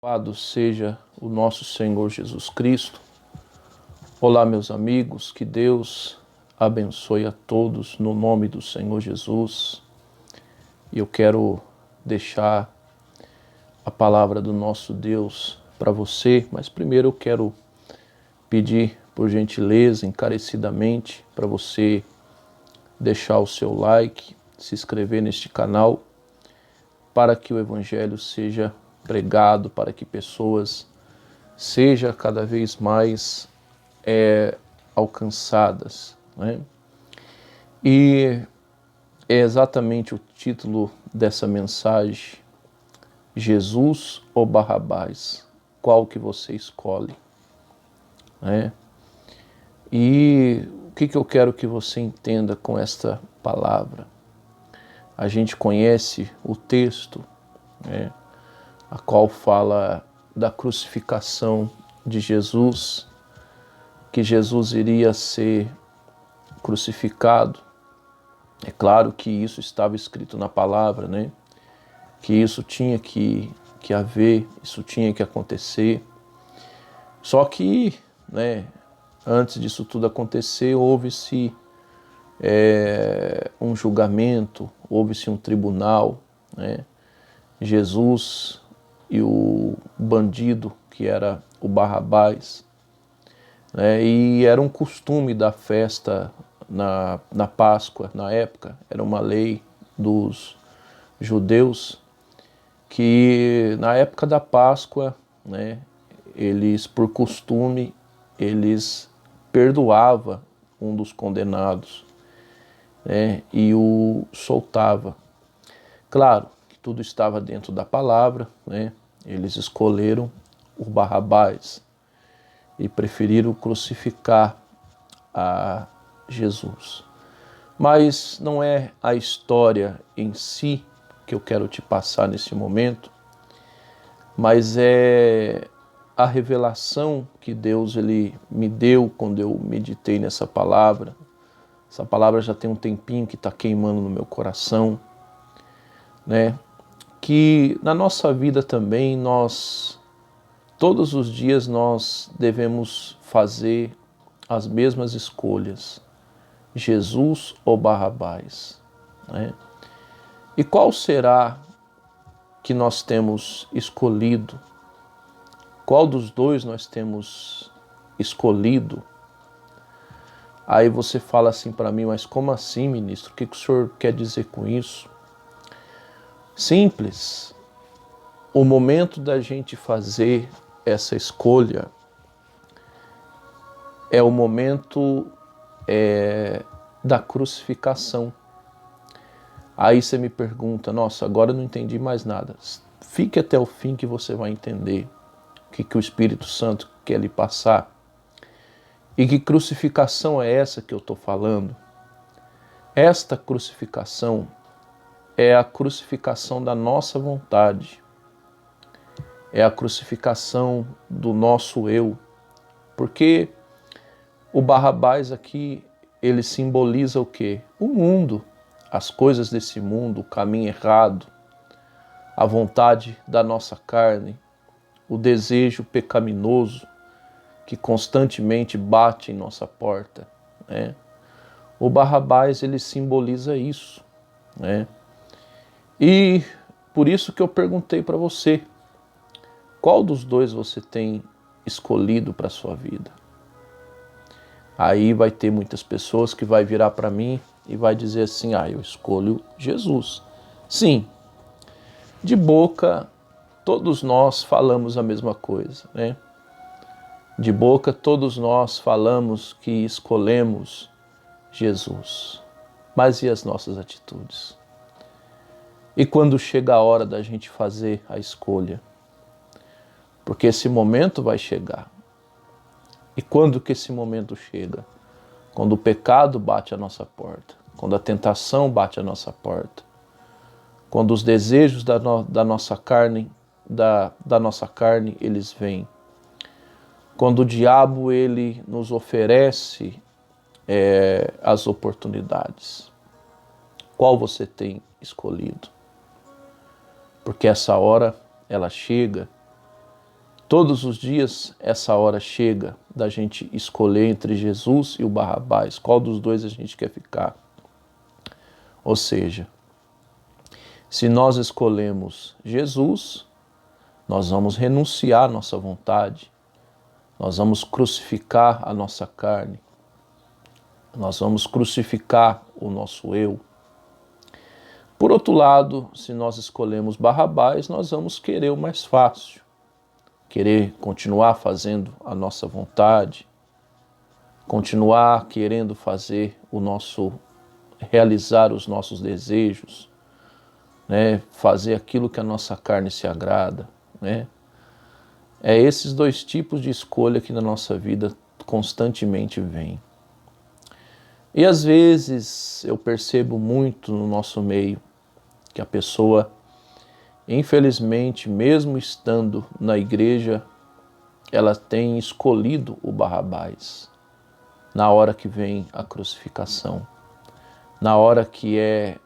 Louvado seja o nosso Senhor Jesus Cristo. Olá, meus amigos, que Deus abençoe a todos no nome do Senhor Jesus. E eu quero deixar a palavra do nosso Deus para você, mas primeiro eu quero pedir, por gentileza, encarecidamente, para você deixar o seu like, se inscrever neste canal, para que o Evangelho seja pregado, para que pessoas sejam cada vez mais alcançadas, né? E é exatamente o título dessa mensagem: Jesus ou Barrabás? Qual que você escolhe? Né? E o que eu quero que você entenda com esta palavra? A gente conhece o texto, né, a qual fala da crucificação de Jesus, que Jesus iria ser crucificado. É claro que isso estava escrito na palavra, né? Que isso tinha que haver, isso tinha que acontecer. Só que, né, antes disso tudo acontecer, houve-se um julgamento, houve-se um tribunal, né? Jesus e o bandido, que era o Barrabás, né? E era um costume da festa na Páscoa, na época, era uma lei dos judeus, que na época da Páscoa, né, eles, por costume, eles perdoavam um dos condenados, né, e o soltava. Claro que tudo estava dentro da palavra, né? Eles escolheram o Barrabás e preferiram crucificar a Jesus. Mas não é a história em si que eu quero te passar nesse momento, mas é a revelação que Deus ele me deu quando eu meditei nessa palavra. Essa palavra já tem um tempinho que está queimando no meu coração, né? Que na nossa vida também todos os dias nós devemos fazer as mesmas escolhas: Jesus ou Barrabás, né? E qual será que nós temos escolhido? Qual dos dois nós temos escolhido? Aí você fala assim para mim: mas como assim, ministro? O que o senhor quer dizer com isso? Simples. O momento da gente fazer essa escolha é o momento da crucificação. Aí você me pergunta: nossa, agora eu não entendi mais nada. Fique até o fim que você vai entender o que o Espírito Santo quer lhe passar. E que crucificação é essa que eu estou falando? Esta crucificação é a crucificação da nossa vontade. É a crucificação do nosso eu. Porque o Barrabás aqui, ele simboliza o quê? O mundo, as coisas desse mundo, o caminho errado, a vontade da nossa carne, o desejo pecaminoso que constantemente bate em nossa porta, né? O Barrabás, ele simboliza isso, né? E por isso que eu perguntei para você: qual dos dois você tem escolhido para a sua vida? Aí vai ter muitas pessoas que vai virar para mim e vai dizer assim: ah, eu escolho Jesus. Sim, de boca todos nós falamos a mesma coisa, né? De boca todos nós falamos que escolhemos Jesus. Mas e as nossas atitudes? E quando chega a hora da gente fazer a escolha? Porque esse momento vai chegar. E quando que esse momento chega? Quando o pecado bate à nossa porta, quando a tentação bate à nossa porta, quando os desejos da nossa carne, eles vêm. Quando o diabo ele nos oferece as oportunidades. Qual você tem escolhido? Porque essa hora ela chega Todos os dias essa hora chega da gente escolher entre Jesus e o Barrabás, qual dos dois a gente quer ficar. Ou seja, se nós escolhemos Jesus, nós vamos renunciar à nossa vontade, nós vamos crucificar a nossa carne, nós vamos crucificar o nosso eu. Por outro lado, se nós escolhemos Barrabás, nós vamos querer o mais fácil, querer continuar fazendo a nossa vontade, continuar querendo realizar os nossos desejos, né? Fazer aquilo que a nossa carne se agrada, né? É esses dois tipos de escolha que na nossa vida constantemente vêm. E às vezes eu percebo muito no nosso meio que a pessoa, infelizmente, mesmo estando na igreja, ela tem escolhido o Barrabás na hora que vem a crucificação, na hora que é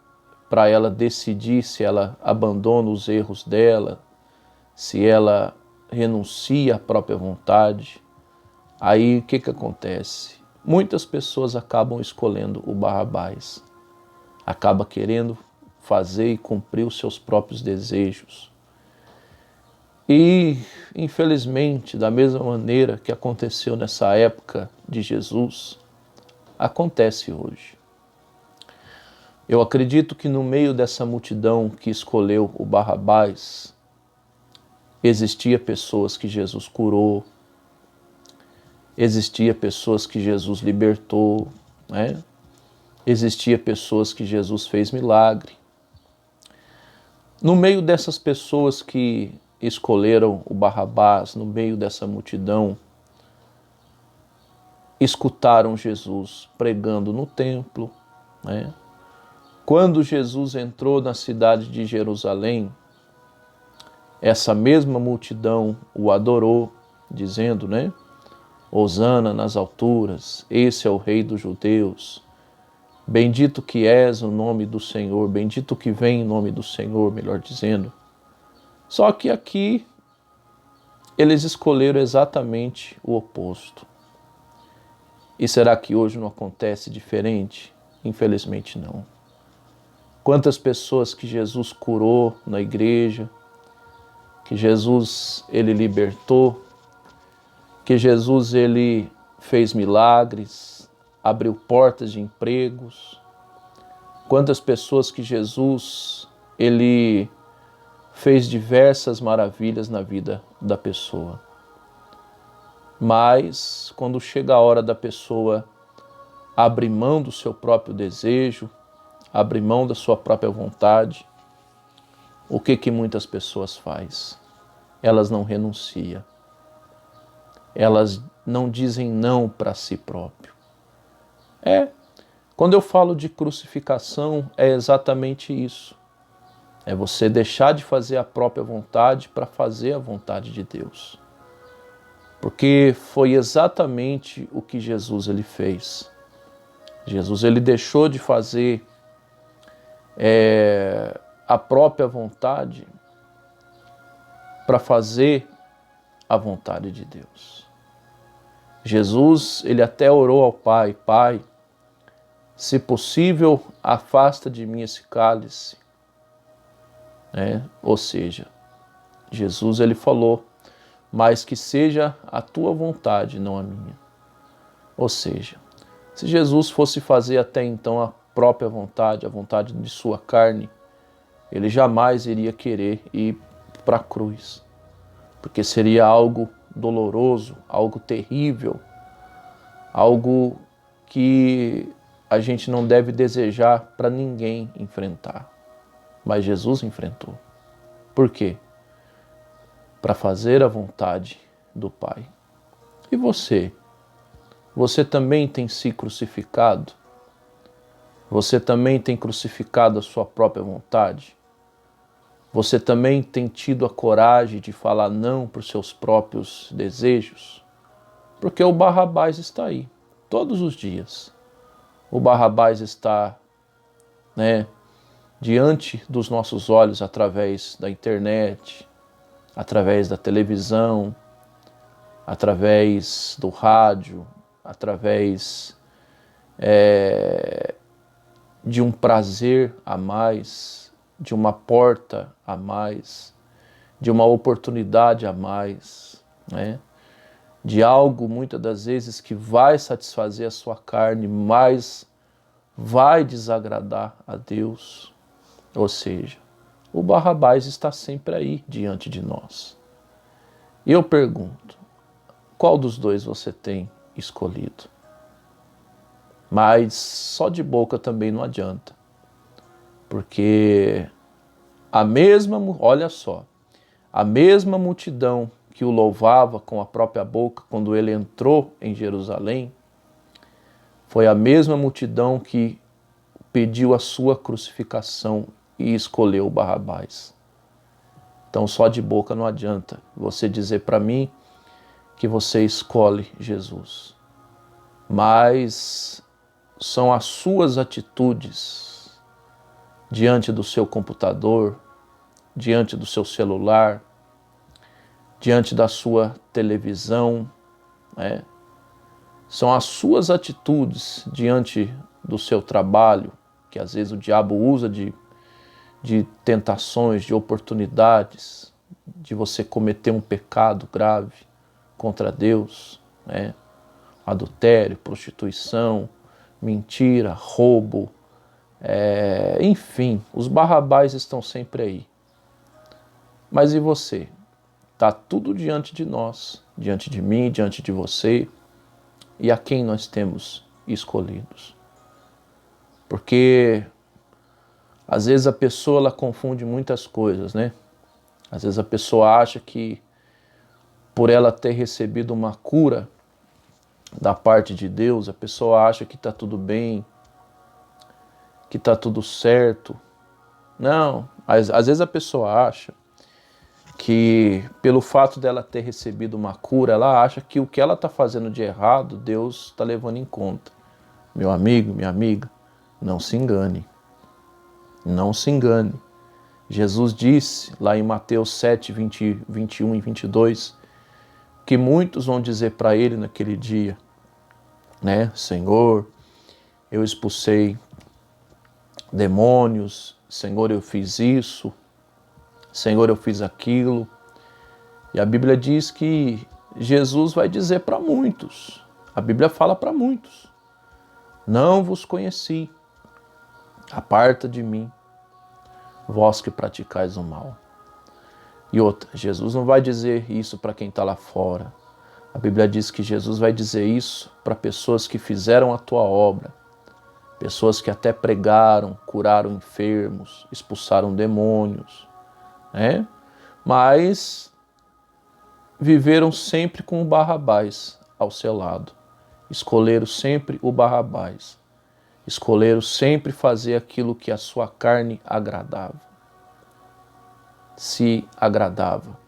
para ela decidir se ela abandona os erros dela, se ela renuncia à própria vontade. Aí o que acontece? Muitas pessoas acabam escolhendo o Barrabás, acaba querendo fazer e cumprir os seus próprios desejos. E, infelizmente, da mesma maneira que aconteceu nessa época de Jesus, acontece hoje. Eu acredito que no meio dessa multidão que escolheu o Barrabás, existia pessoas que Jesus curou, existia pessoas que Jesus libertou, né? Existia pessoas que Jesus fez milagre. No meio dessas pessoas que escolheram o Barrabás, no meio dessa multidão, escutaram Jesus pregando no templo, né? Quando Jesus entrou na cidade de Jerusalém, essa mesma multidão o adorou, dizendo, né? Hosana nas alturas, esse é o Rei dos Judeus. Bendito que és o nome do Senhor, bendito que vem em nome do Senhor, melhor dizendo. Só que aqui eles escolheram exatamente o oposto. E será que hoje não acontece diferente? Infelizmente não. Quantas pessoas que Jesus curou na igreja, que Jesus ele libertou, que Jesus ele fez milagres, abriu portas de empregos. Quantas pessoas que Jesus ele fez diversas maravilhas na vida da pessoa. Mas quando chega a hora da pessoa abrir mão do seu próprio desejo, abrir mão da sua própria vontade, o que muitas pessoas fazem? Elas não renunciam. Elas não dizem não para si próprio. Quando eu falo de crucificação, é exatamente isso. É você deixar de fazer a própria vontade para fazer a vontade de Deus. Porque foi exatamente o que Jesus ele fez. Jesus ele deixou de fazer a própria vontade para fazer a vontade de Deus. Jesus ele até orou ao Pai, Pai, se possível, afasta de mim esse cálice. Ou seja, Jesus ele falou, mas que seja a tua vontade, não a minha. Ou seja, se Jesus fosse fazer até então a própria vontade, a vontade de sua carne, ele jamais iria querer ir para a cruz, porque seria algo doloroso, algo terrível, algo que a gente não deve desejar para ninguém enfrentar. Mas Jesus enfrentou. Por quê? Para fazer a vontade do Pai. E você? Você também tem se crucificado? Você também tem crucificado a sua própria vontade? Você também tem tido a coragem de falar não para os seus próprios desejos? Porque o Barrabás está aí, todos os dias. O Barrabás está, diante dos nossos olhos através da internet, através da televisão, através do rádio, através de um prazer a mais, de uma porta a mais, de uma oportunidade a mais, né? De algo, muitas das vezes, que vai satisfazer a sua carne, mas vai desagradar a Deus. Ou seja, o Barrabás está sempre aí diante de nós. E eu pergunto, qual dos dois você tem escolhido? Mas só de boca também não adianta. Porque olha só, a mesma multidão que o louvava com a própria boca quando ele entrou em Jerusalém, foi a mesma multidão que pediu a sua crucificação e escolheu Barrabás. Então só de boca não adianta você dizer para mim que você escolhe Jesus. Mas são as suas atitudes diante do seu computador, diante do seu celular, diante da sua televisão, né? São as suas atitudes diante do seu trabalho, que às vezes o diabo usa de tentações, de oportunidades, de você cometer um pecado grave contra Deus, né? Adultério, prostituição, mentira, roubo, enfim, os Barrabás estão sempre aí. Mas e você? Está tudo diante de nós, diante de mim, diante de você, e a quem nós temos escolhidos. Porque às vezes a pessoa ela confunde muitas coisas, né? Às vezes a pessoa acha que por ela ter recebido uma cura da parte de Deus, a pessoa acha que está tudo bem, que está tudo certo. Não, às vezes a pessoa acha que pelo fato dela ter recebido uma cura, ela acha que o que ela está fazendo de errado, Deus está levando em conta. Meu amigo, minha amiga, não se engane. Não se engane. Jesus disse lá em Mateus 7, 21 e 22, que muitos vão dizer para ele naquele dia, né? Senhor, eu expulsei demônios, Senhor, eu fiz isso, Senhor, eu fiz aquilo. E a Bíblia diz que Jesus vai dizer para muitos, a Bíblia fala para muitos, não vos conheci, aparta de mim, vós que praticais o mal. E outra, Jesus não vai dizer isso para quem está lá fora. A Bíblia diz que Jesus vai dizer isso para pessoas que fizeram a tua obra, pessoas que até pregaram, curaram enfermos, expulsaram demônios, né? Mas viveram sempre com o Barrabás ao seu lado. Escolheram sempre o Barrabás. Escolheram sempre fazer aquilo que a sua carne agradava. Se agradava,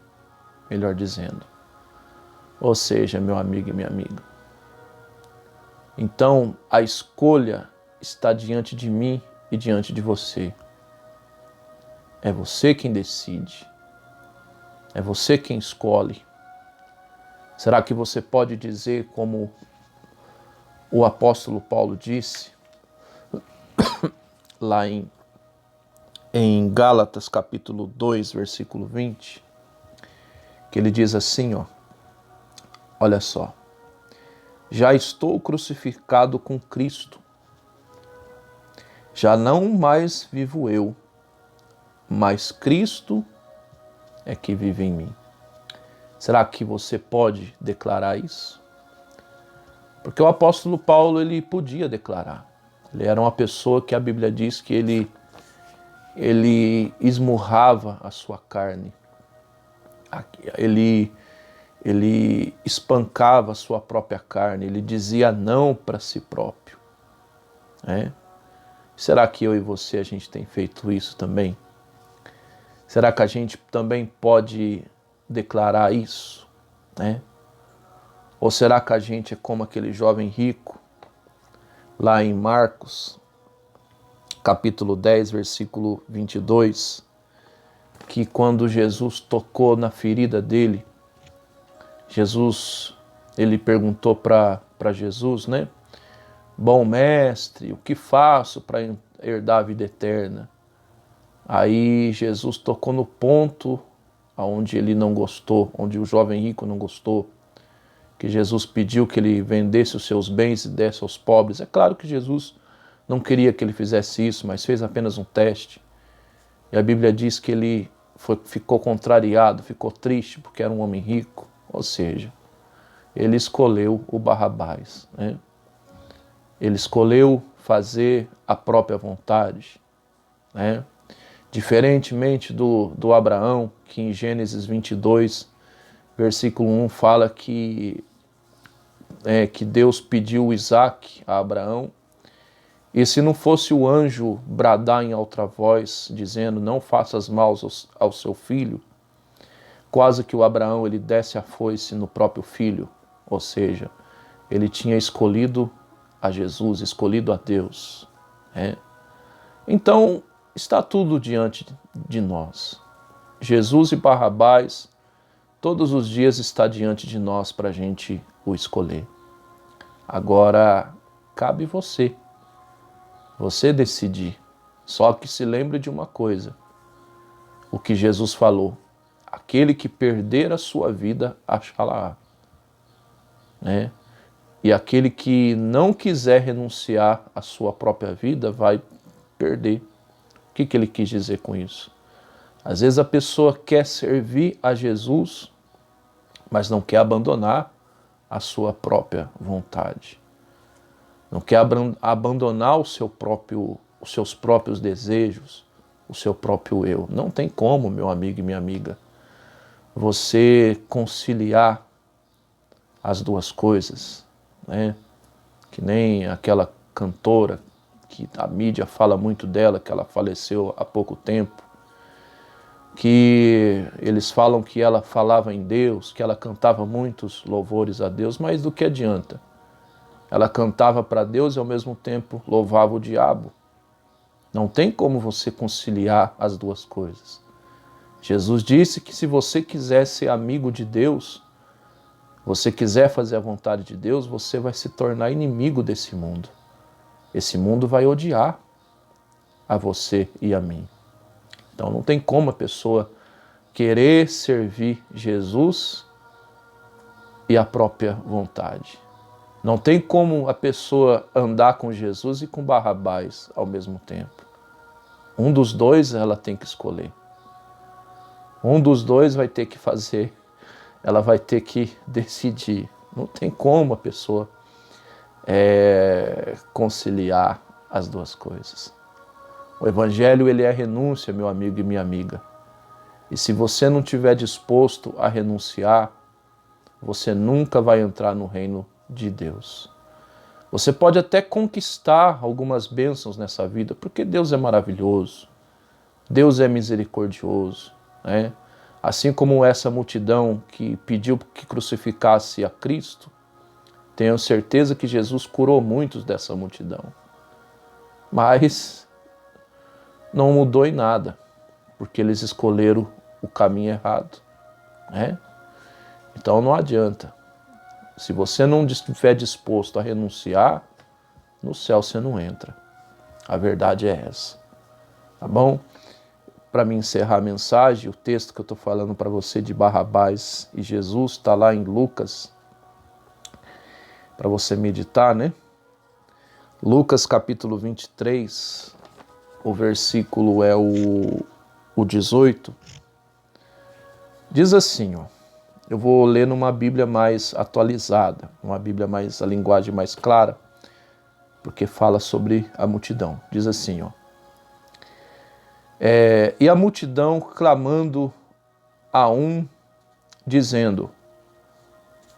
melhor dizendo. Ou seja, meu amigo e minha amiga. Então, a escolha está diante de mim e diante de você. É você quem decide. É você quem escolhe. Será que você pode dizer, como o apóstolo Paulo disse, lá em Gálatas capítulo 2, versículo 20, que ele diz assim, olha só, já estou crucificado com Cristo, já não mais vivo eu, mas Cristo é que vive em mim. Será que você pode declarar isso? Porque o apóstolo Paulo, ele podia declarar. Ele era uma pessoa que a Bíblia diz que ele esmurrava a sua carne. Ele espancava a sua própria carne. Ele dizia não para si próprio. né? Será que eu e você, a gente tem feito isso também? Será que a gente também pode declarar isso? né? Ou será que a gente é como aquele jovem rico, lá em Marcos, capítulo 10, versículo 22, que quando Jesus tocou na ferida dele, Jesus, ele perguntou para Jesus, né? Bom mestre, o que faço para herdar a vida eterna? Aí Jesus tocou no ponto onde ele não gostou, onde o jovem rico não gostou, que Jesus pediu que ele vendesse os seus bens e desse aos pobres. É claro que Jesus não queria que ele fizesse isso, mas fez apenas um teste. E a Bíblia diz que ele ficou contrariado, ficou triste, porque era um homem rico. Ou seja, ele escolheu o Barrabás, né? Ele escolheu fazer a própria vontade, né? Diferentemente do Abraão, que em Gênesis 22, versículo 1, fala que Deus pediu Isaac a Abraão, e se não fosse o anjo bradar em alta voz, dizendo, não faças mal ao seu filho, quase que o Abraão ele desse a foice no próprio filho, ou seja, ele tinha escolhido a Jesus, escolhido a Deus, né? Então, está tudo diante de nós. Jesus e Barrabás, todos os dias está diante de nós para a gente o escolher. Agora, cabe você decidir. Só que se lembre de uma coisa, o que Jesus falou, aquele que perder a sua vida, achá-la-á, né? E aquele que não quiser renunciar à sua própria vida, vai perder. O que ele quis dizer com isso? Às vezes a pessoa quer servir a Jesus, mas não quer abandonar a sua própria vontade. Não quer abandonar os seus próprios desejos, o seu próprio eu. Não tem como, meu amigo e minha amiga, você conciliar as duas coisas, né? Que nem aquela cantora que a mídia fala muito dela, que ela faleceu há pouco tempo, que eles falam que ela falava em Deus, que ela cantava muitos louvores a Deus, mas do que adianta? Ela cantava para Deus e ao mesmo tempo louvava o diabo. Não tem como você conciliar as duas coisas. Jesus disse que se você quiser ser amigo de Deus, você quiser fazer a vontade de Deus, você vai se tornar inimigo desse mundo. Esse mundo vai odiar a você e a mim. Então não tem como a pessoa querer servir Jesus e a própria vontade. Não tem como a pessoa andar com Jesus e com Barrabás ao mesmo tempo. Um dos dois ela tem que escolher. Um dos dois vai ter que fazer, ela vai ter que decidir. Não tem como a pessoa conciliar as duas coisas. O Evangelho ele é renúncia, meu amigo e minha amiga. E se você não estiver disposto a renunciar, você nunca vai entrar no reino de Deus. Você pode até conquistar algumas bênçãos nessa vida, porque Deus é maravilhoso, Deus é misericordioso, né? Assim como essa multidão que pediu que crucificasse a Cristo, tenho certeza que Jesus curou muitos dessa multidão. Mas não mudou em nada, porque eles escolheram o caminho errado, né? Então não adianta. Se você não estiver disposto a renunciar, no céu você não entra. A verdade é essa. Tá bom? Para me encerrar a mensagem, o texto que eu estou falando para você de Barrabás e Jesus está lá em Lucas, para você meditar, né? Lucas capítulo 23, o versículo é o 18. Diz assim, ó. Eu vou ler numa Bíblia mais atualizada, uma Bíblia mais, a linguagem mais clara, porque fala sobre a multidão. Diz assim, ó. E a multidão clamando a um, dizendo,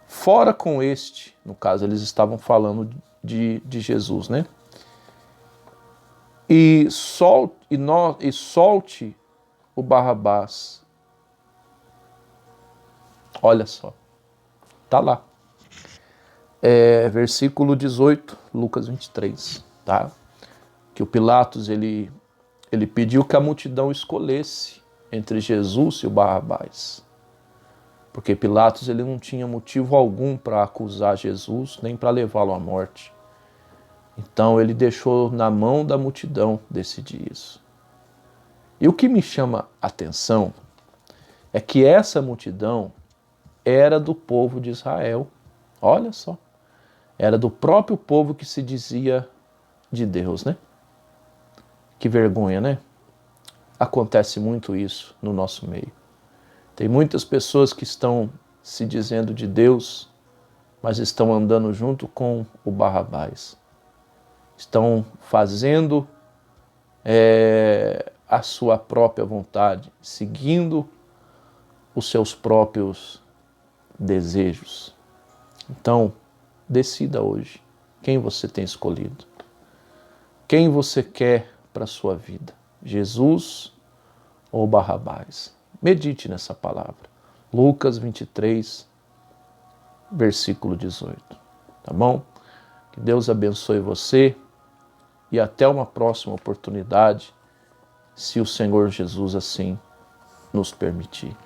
fora com este, no caso eles estavam falando de Jesus, né? E solte o Barrabás. Olha só, tá lá. Versículo 18, Lucas 23, tá? Que o Pilatos, ele pediu que a multidão escolhesse entre Jesus e o Barrabás. porque Pilatos ele não tinha motivo algum para acusar Jesus, nem para levá-lo à morte. Então ele deixou na mão da multidão decidir isso. E o que me chama a atenção é que essa multidão era do povo de Israel. Olha só, era do próprio povo que se dizia de Deus, né? Que vergonha, né? Acontece muito isso no nosso meio. Tem muitas pessoas que estão se dizendo de Deus, mas estão andando junto com o Barrabás. Estão fazendo a sua própria vontade, seguindo os seus próprios desejos. Então, decida hoje quem você tem escolhido. Quem você quer para a sua vida? Jesus ou Barrabás? Medite nessa palavra. Lucas 23, versículo 18. Tá bom? Que Deus abençoe você e até uma próxima oportunidade, se o Senhor Jesus assim nos permitir.